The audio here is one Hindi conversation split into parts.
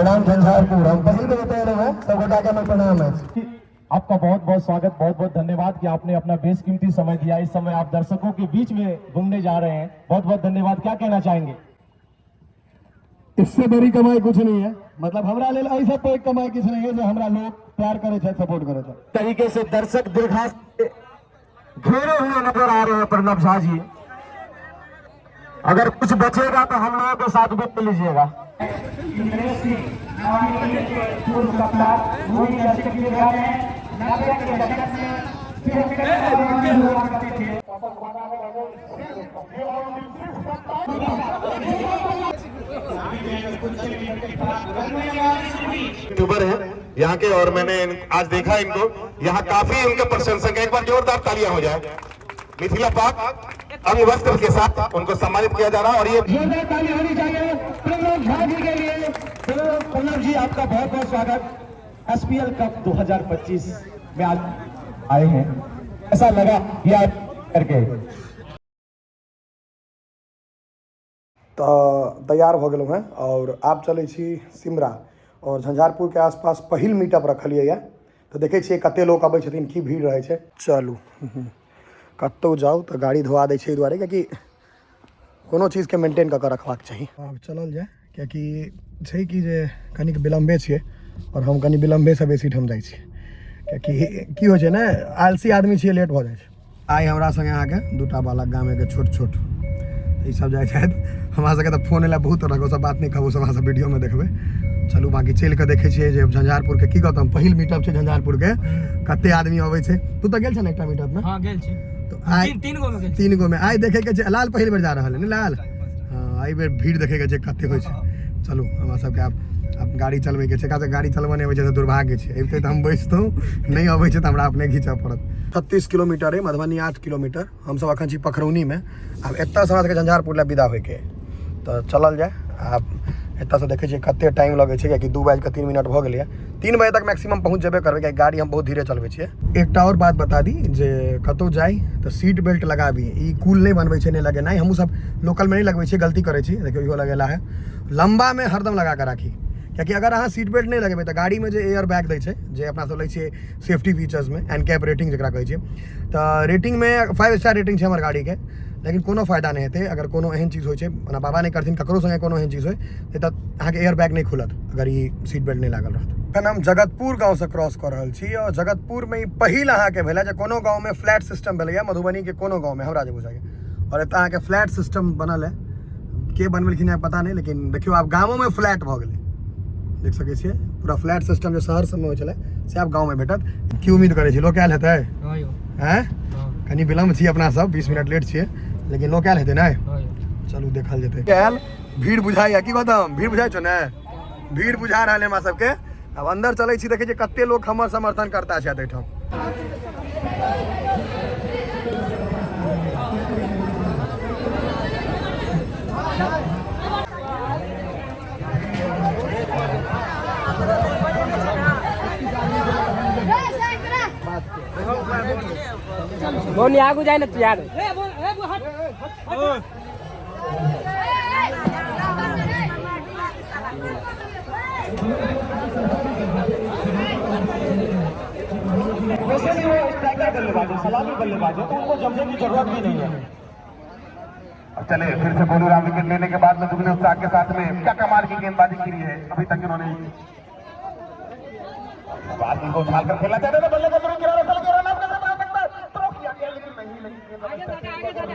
प्रणाम झंझारपुर। हम पहले भी होते रहे सब गोटा का प्रणाम है। आपका बहुत बहुत स्वागत, बहुत बहुत धन्यवाद कि आपने अपना बेशकीमती समय दिया। इस समय आप दर्शकों के बीच में घूमने जा रहे हैं, बहुत बहुत धन्यवाद। क्या कहना चाहेंगे? इससे बड़ी कमाई कुछ नहीं है, मतलब हमरा लेल ऐसा कोई कमाई कुछ नहीं है जो हमरा लोग प्यार करे थे, सपोर्ट करे थे। तरीके से दर्शक दीर्घा घेरे हुए नजर आ रहे हैं प्रणव झा जी। अगर कुछ बचेगा तो हम लोगों के साथ भी लीजिएगा। यूट्यूबर है यहाँ के, और मैंने आज देखा इनको, यहाँ काफी उनके प्रशंसक हैं। एक बार जोरदार तालियां हो जाए। मिथिला पाक अंग वस्त्र के साथ उनको सम्मानित किया जा रहा है और ये जोरदार ताली होनी चाहिए प्रणव झा जी के लिए। तो प्रणव जी आपका बहुत बहुत स्वागत। SPL कप 2025 में आज आए हैं, ऐसा लगा या करके तो तैयार हो गए हैं और आप चले छी सिमरा और झंझारपुर के आसपास पहिल मीटअप रखलिए है। तो देखे छिए कते लोग आबै छथिन, की भीड़ रहे छै। चलू कतौ जाओ तो गाड़ी धोआ दै छै दुआरे, कियाकि कोनो चीज़ के मेंटेन कऽ के रखबाक चाहिए। अब चलल जाए, कियाकि छै कि जे कनिक विलम्बे छिए और हम कनि विलम्बे से बेसी ठम जाइ छिए, कियाकि की होइ छै ने, आलसी आदमी छिए, लेट भऽ जाइ छै। आइ हमरा संगे अहाँके दूटा बालक गामे के छोट छोट ई सब जाइ छथि। हमरा सबके तऽ फोन एला बहुत तरहके, सब बात नहीं कहू, सब अहाँ सब वीडियो में देखबै। चलू बाकी चल के देखे छिए जे झंझारपुर के की कहतम पहिल मीटअप छै झंझारपुर के, कते आदमी अबै छै। तू तऽ गेल छ ने एकटा मीटअप में? हां गेल छी। तो आई तीन गो में आई देखे के छै। लाल पहिल बेर जा रहल है ने लाल? हां आई बेर भीड़ देखे के छै कते होइ छै। चलू हमरा सबके अब गाड़ी चलबै के छै, का गाड़ी चलबऽ नहि अबै छै तऽ दुर्भाग्य छै। अबिते तऽ हम बैसतौ, नहीं अबै छै तऽ हमरा अपने घीचऽ पड़त। 36 किलोमीटर है, मधुबनी 8 किलोमीटर। हम सब अखन छी पखरौनी में। अब एतऽ से हमरा सबके झंझारपुर ला विदा होइके तो चलल जाए। आब एतऽ से देखे छिए कते टाइम लगे छै, कियाकि 2:03 भऽ गेलै। 3 बजे तक मैक्सिमम पहुँच जेबे करबै, कियाकि गाड़ी हम बहुत धीरे चलबै छिए। एकटा और बात बता दी जे कतौ जाई तो सीट बेल्ट लगाबी। ई कूल नहीं बनबै छै, नहीं लगेनाइ। हमहूँ सब लोकल में नहीं लगबै छिए, गलती करै छी। देखियो इहो लगेला है। लंबा में हरदम लगा के राखी, कियाकि अगर अहाँ सीट बेल्ट नहीं लगेबै तो गाड़ी में जे एयर बैग दै छै, जे अपना सब लै छिए सेफ्टी फीचर्स में, एनकैप रेटिंग जकरा कहै छिए, तो रेटिंग में 5 स्टार रेटिंग छै हमर गाड़ी के। लेकिन कोनो फायदा नहीं हेतै अगर कोनो एहन चीज़ होइ छै, ओना बाबा नहीं करथिन ककरो संगे कोनो एहन चीज़ होइ तऽ अहाँके एयर बैग नहीं खुलत अगर ई सीट बेल्ट नहीं लागल रहत। एखन हम जगतपुर गाँव से क्रॉस कर रहल छी और जगतपुर में पहिल अहाँके भेलै जे कोनो गाँव में फ्लैट सिस्टम भेलैया। मधुबनी के कोनो गाँव में हमरा जे बुझाइए, और एतऽ अहाँके फ्लैट सिस्टम बनल है। के बनवेलखिन है पता नहीं, लेकिन देखियो आब गाँवों में फ्लैट भऽ गेलै। देख सकै छियै पूरा फ्लैट सिस्टम जो शहर सबमे होइ छलै से आब गाँव में भेटत। की उम्मीद करै छी, लोक आयल हेतै? हैं कनि विलम्ब छी अपना सब, 20 मिनट लेट छियै, लेकिन लोक आयल हेतै ने। चलू देखल जेतै। आयल भीड़ बुझाइए, की कहतम भीड़ बुझाइ छौ ने? भीड़ बुझा रहल है हमरा सबके। अब अंदर चलै छी, देखै छी कते लोग हमर समर्थन करता छै एहिठाम। बोनी आगू जाए ना तू यार। वैसे भी वो स्ट्राइकर बल्लेबाज है, सलामी बल्लेबाज है, तो उनको जमने की जरूरत भी नहीं है। चले फिर से बोलू राम विकेट लेने के बाद में दुगने उत्साह के साथ में क्या कमाल की गेंदबाजी की है अभी तक इन्होंने। बात इनको उछाल कर खेला जाता है, बल्ले को तुरंत गिरा रहा है, रन आउट करना पड़ सकता है, थ्रो किया गया लेकिन नहीं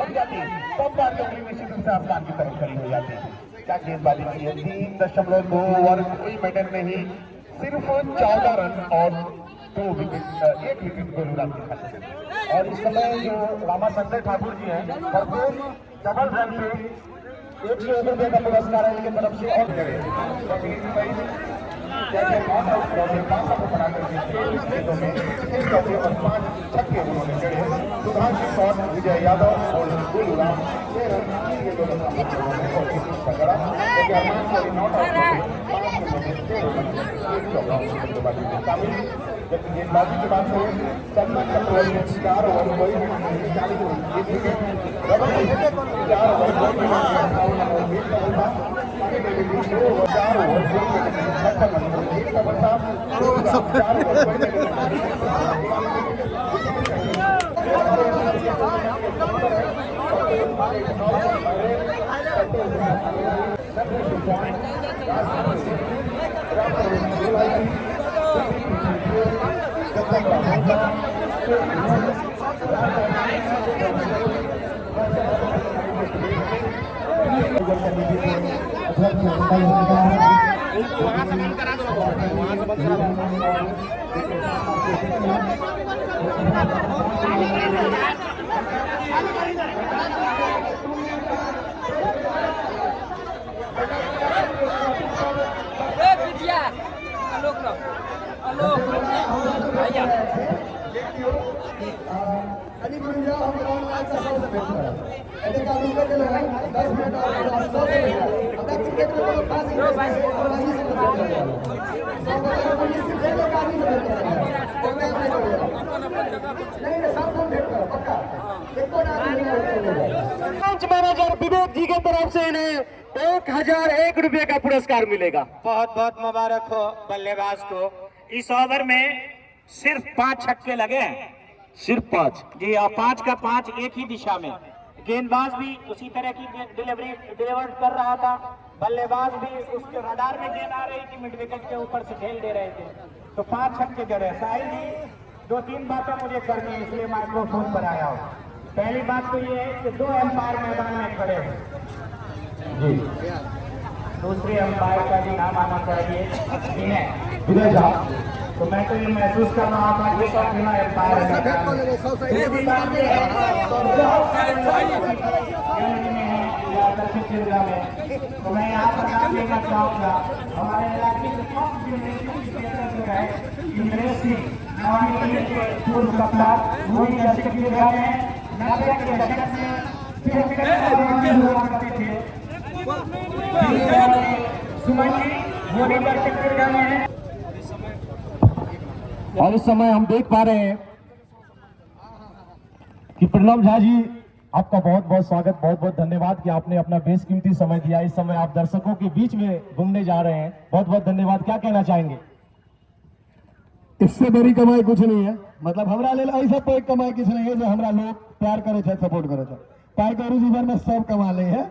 लग जाती। सब बार की निश्चित रूप से आसमान की तरफ खड़ी हो जाती है। क्या गेंदबाजी की है, 3.2 ओवर, कोई मेडल नहीं, सिर्फ 14 रन और 2 विकेट, 1 विकेट गोलूराम के खाते। और इस समय जो रामा संजय ठाकुर जी हैं, भरपूर डबल रन पे 101 रुपये का पुरस्कार है इनकी तरफ से। और नॉट आउट करके 5 को बना करके 23 गेंदों में 3 चौके और 5 छक्के उन्होंने जड़े। सुधांशु शॉट, विजय यादव और गोलूराम 6 रन 3 गेंदों में उन्होंने और 21 पकड़ा। नॉट आउट करके 5 गेंदों में 6 रन 1 चौका बल्लेबाजी में शामिल। जबकि गेंदबाजी की बात करें, चंदन चक्रवर्ती ने 4 ओवर कोई 40 विकेट, रवि 4 ओवर कोई 58 और 20 का 4 ओवर बिटिया आलोक लो आलोक भैया अली गुरुजा हम ऑनलाइन से सबसे बेहतर है ऐसे का रूम में चलो 10 मिनट और 100 से हमरा क्रिकेट में कोई खास नहीं है और वहीं से सब पुलिस से खेलने का नहीं बेहतर है नहीं सब भेंट करो पक्का एको ना मंच मैनेजर विवेक जी के तरफ से इन्हें 1001 रुपए का पुरस्कार मिलेगा। बहुत बहुत मुबारक हो बल्लेबाज को। इस ओवर में सिर्फ 5 छक्के लगे हैं, सिर्फ 5 जी, और 5 का 5 एक ही दिशा में। गेंदबाज भी उसी तरह की डिलीवर कर रहा था, बल्लेबाज भी उसके रडार में गेंद आ रही थी, मिड विकेट के ऊपर से खेल दे रहे थे, तो 5 छक्के जड़े। साहिल जी 2-3 बातें मुझे करनी है, इसलिए माइक्रोफोन पर आया हूँ। पहली बात तो ये है कि 2 एम्पायर मैदान में खड़े हैं जी, दूसरे एम्पायर का भी नाम आना चाहिए विनय झा। तो मैं तो ये महसूस कर रहा था कि बिना एम्पायर तो मैं यहाँ पर नाम लेना चाहूँगा हमारे इलाके के इंद्रेश सिंह पूर्व कप्तान, वही दर्शक के घर में 90 के दशक में करते थे। सुमन जी वो भी दर्शक के घर में है। और इस समय हम देख पा रहे हैं कि प्रणव झा जी, आपका बहुत बहुत स्वागत, बहुत बहुत धन्यवाद कि आपने अपना बेशकीमती समय दिया। इस समय आप दर्शकों के बीच में घूमने जा रहे हैं, बहुत बहुत धन्यवाद। क्या कहना चाहेंगे? इससे बड़ी कमाई कुछ नहीं है, मतलब हमरा लेल ऐसा कोई कमाई कुछ नहीं है जो हमरा लोग प्यार करे छे, सपोर्ट करे छे। पाई करू जीवन में सब कमा ले है।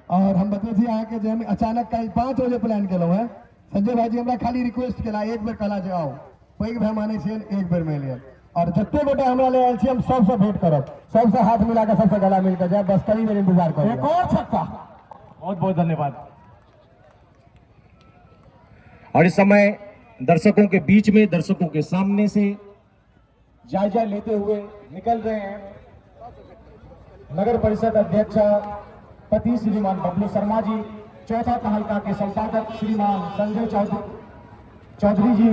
और हम बतबे छी अहाँ के जे हम अचानक कल 5 बजे प्लान केलहुँ है। संजय भाईजी हमरा खाली रिक्वेस्ट केला, एक बेर कहला जे आओ, पैघ भाई माने छियन, एक बेर मिल लिया। और जत्ते गोटे हमरा ले आयल छी हम सबसे भेंट करब, सबसे हाथ मिला के सबसे गला मिल के जाए, बस कड़ी में इंतजार करो। एक और छक्का, बहुत बहुत धन्यवाद। और इस समय दर्शकों के बीच में, दर्शकों के सामने से जायजा लेते हुए निकल रहे हैं नगर परिषद अध्यक्ष पति श्रीमान बबलू शर्मा जी, चौथा तहलका के संपादक श्रीमान संजय चौधरी जी,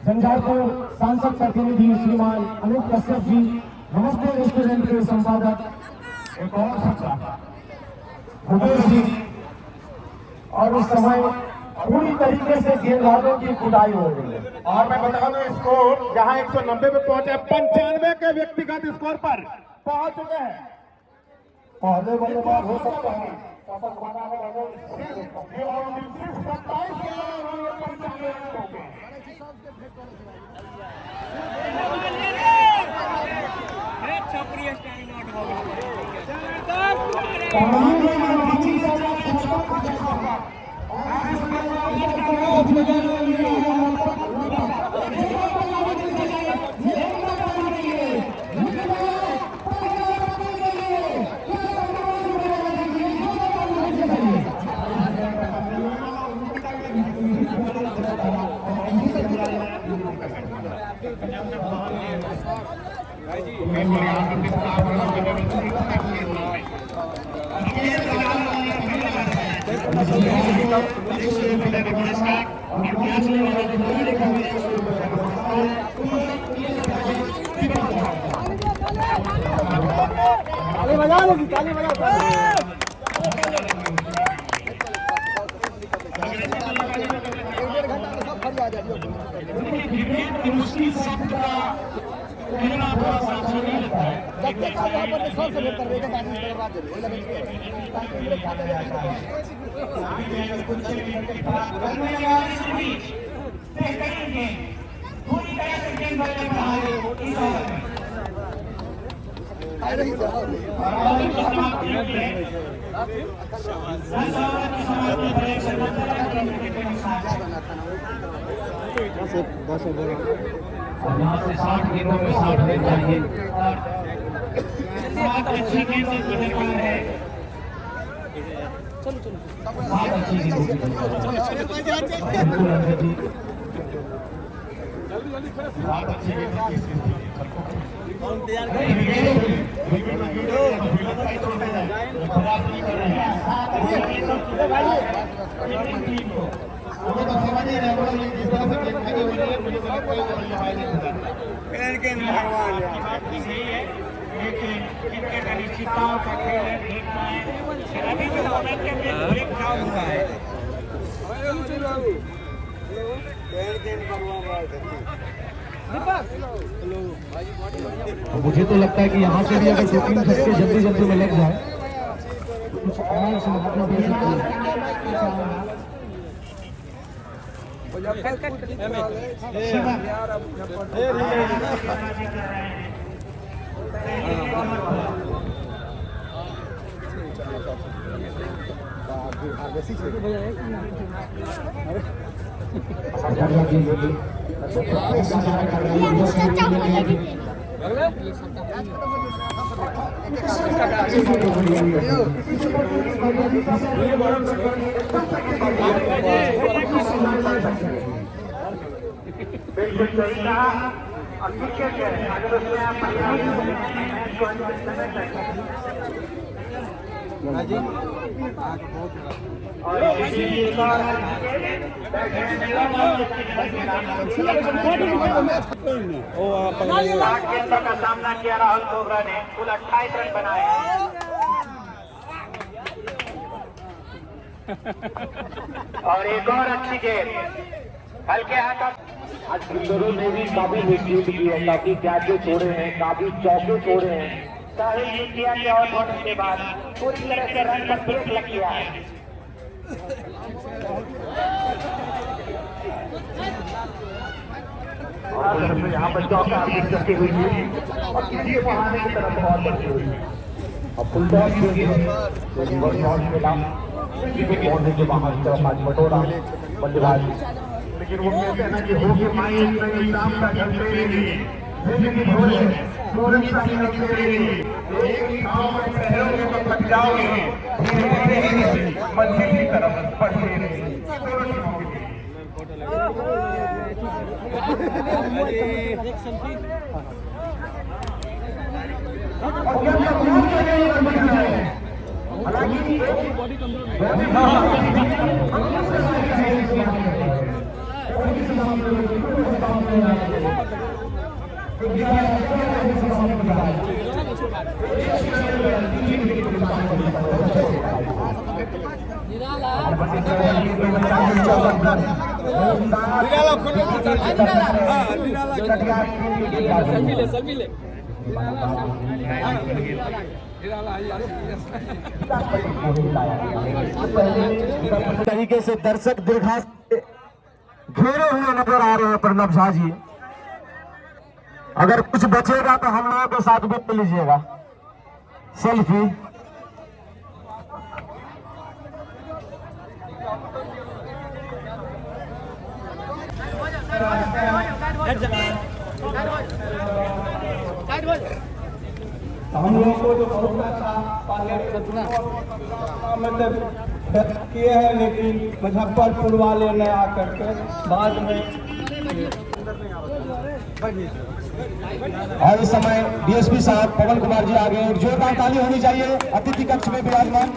झंझारपुर सांसद प्रतिनिधि श्रीमान अनूप कश्यप जी, नमस्ते रेस्टोरेंट के संपादक एक और भूपेश जी। और इस समय पूरी तरीके से गेंदबाजों की कुटाई हो रही है। और मैं बता दूं स्कोर जहां 190 पे पहुंचे, 95 के व्यक्तिगत स्कोर पर पहुंच चुके हैं। पहले बल्लेबाज हो सकता है, यहाँ से 60 गेंदों में 60 रन चाहिए। बहुत अच्छी गेंद की दरकार है। बहुत अच्छी गेंद की दरकार है। बहुत अच्छी गेंद मुझे तो लगता है कि यहाँ से भी अगर 2-3 छक्के जल्दी जल्दी में लग जाए तो कुछ और संभावना बढ़ सकती है। बिल्कुल सही कहा। और क्रिकेट है, अगर उसमें आप गेंदों का सामना किया राहुल बोगरा ने, कुल 28 रन बनाए। और एक और अच्छी गेंद हल्के हाथों। आज सुंदरों ने भी काफी विकेट की है, काफी कैचे छोड़े हैं, काफी चौके छोड़े हैं। साहिल इंडिया के और होने के बाद पूरी तरह से रन पर ब्रेक लग गया है। और यहाँ पर चौका आगे चलती हुई है और किसी के बहाने की तरफ बहुत बढ़ती हुई है। अब फुलटॉस के लिए शॉट मिला, पौधे के बाहर की तरफ आज बटोरा बल्लेबाज। लेकिन वो कहते हैं ना कि हो के माई शाम का घर से जिंदगी भोले सूरज का घर से एक गांव में शहरों में तो फट जाओगे, मंदिर की तरफ बढ़ते रहे। तरीके से दर्शक दीर्घा घेरे हुए नजर आ रहे हैं प्रणब झा जी। अगर कुछ बचेगा तो हम लोगों के साथ भी ले लीजिएगा सेल्फी। हम लोग को जो होना था पहले किए हैं, लेकिन मुजफ्फरपुर वाले ने आकर के बाद में। और इस समय डीएसपी साहब पवन कुमार जी आ गए। एक जोरदार ताली होनी चाहिए अतिथि कक्ष में विराजमान।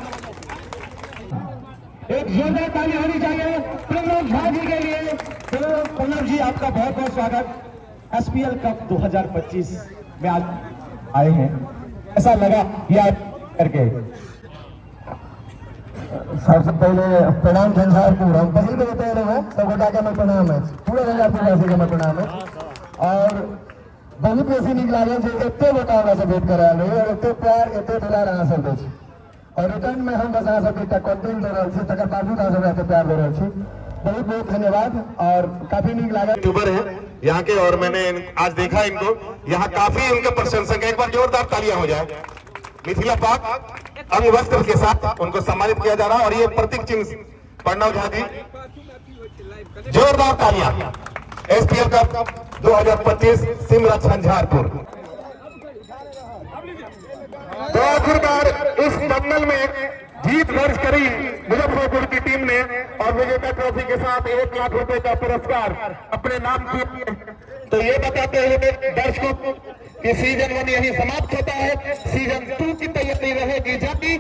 एक जोरदार ताली होनी चाहिए प्रणब झा जी के लिए। तो प्रणब जी आपका बहुत बहुत स्वागत। एसपीएल कप 2025 में आज आए हैं, ऐसा लगा या करके? सबसे पहले प्रणाम झंझारपुर। हम पहले भी बता रहे हैं सबको जाकर मैं प्रणाम है, पूरे झंझारपुर वासी का मैं प्रणाम है। और बहुत बेसी निक लागल छै, एते गोटा हमरा से भेंट करा रहे और एते प्यार एते दुलार अहाँ सब दै छी। और रिटर्न में हम बस अहाँ सबके एकटा कंटेंट दे रहल छी, तकर बावजूद अहाँ सब एते प्यार दे रहल छी। बहुत बहुत धन्यवाद और काफी नीक लागत। यूट्यूबर है यहाँ के और मैंने आज देखा इनको, यहाँ काफी उनके प्रशंसक हैं। एक बार जोरदार तालियां हो जाए। मिथिला पाक अंग वस्त्र के साथ उनको सम्मानित किया जा रहा है और ये प्रतीक चिन्ह प्रणव झा जी, जोरदार तालियां। SPL cup 2025 Simra Jhanjharpur. तो आखिरकार इस दंगल में जीत दर्ज करी मुजफ्फरपुर की टीम ने और विजेता ट्रॉफी के साथ 1 लाख रुपए का पुरस्कार अपने नाम किए। तो ये बताते हुए दर्शकों कि सीजन 1 यही समाप्त होता है। सीजन 2 की तैयारी रहेगी जारी।